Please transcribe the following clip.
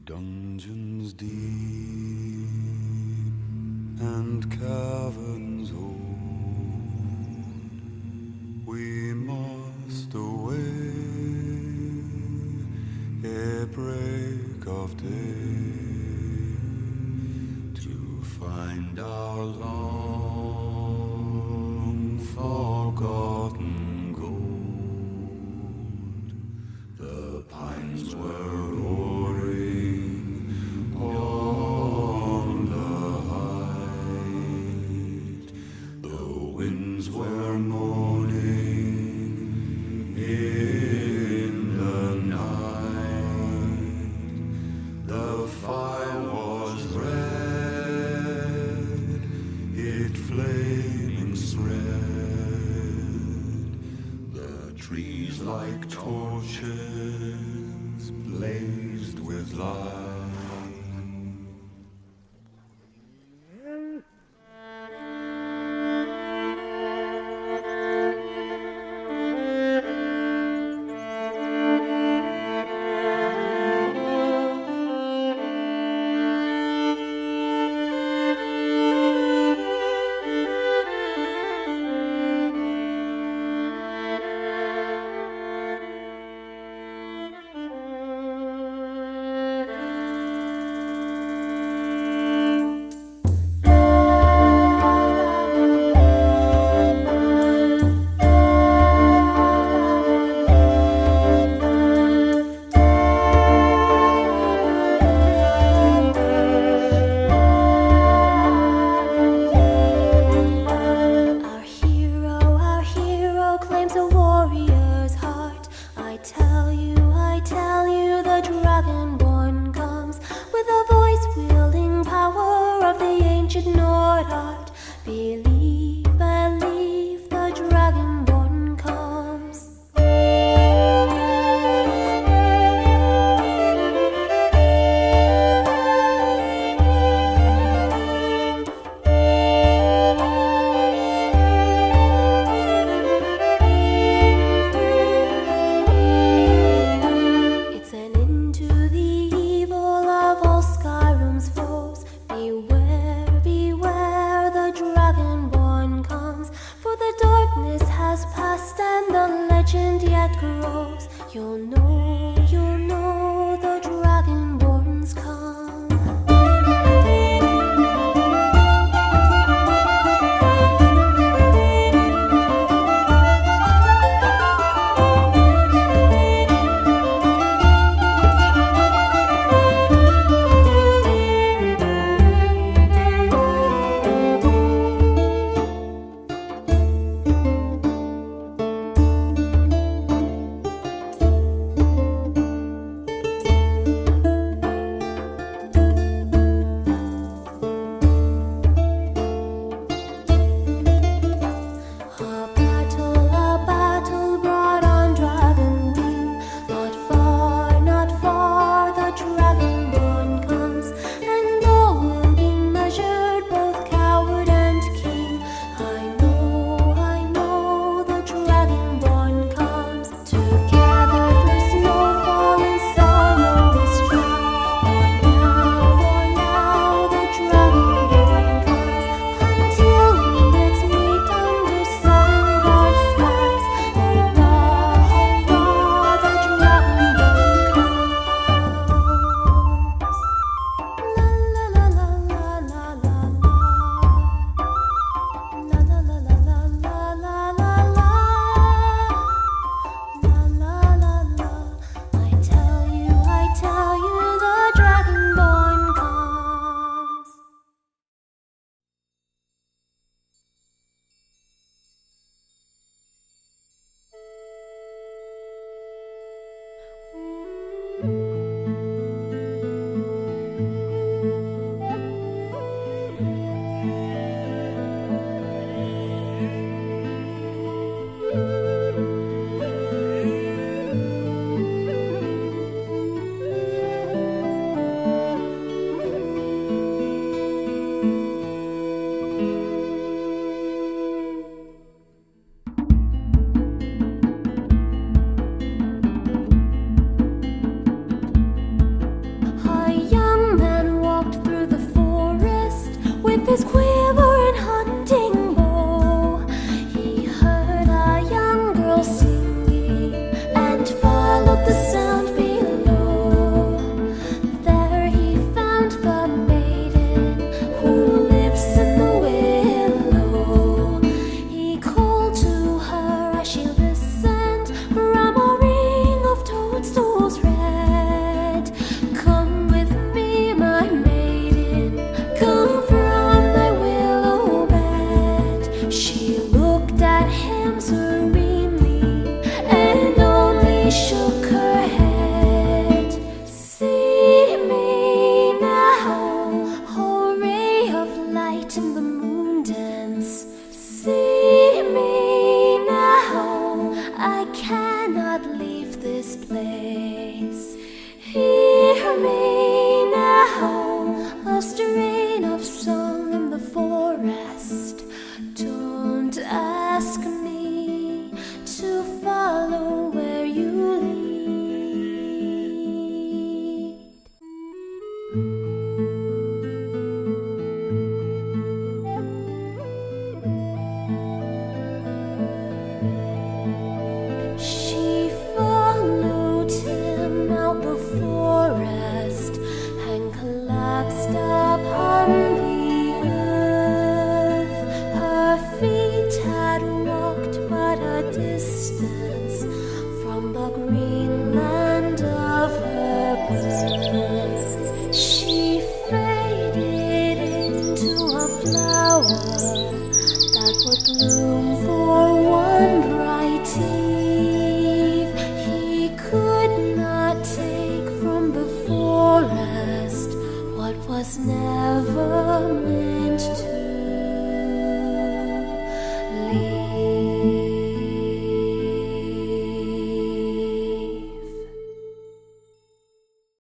dungeons deep and caverns old, we must away ere break of day to find our long forgotten gold. The pines were roaring on the height, the winds were moaning in the night, the fire was red, it flaming spread, the trees like torches blazed with light. face. Hear me now, a strain of song in the forest. Don't ask me to follow where you lead. She followed him out the forest and collapsed upon the earth. Her feet had walked but a distance from the green land of her birth. She faded into a flower that would bloom for one bright eve. He could not take from the forest what was never meant to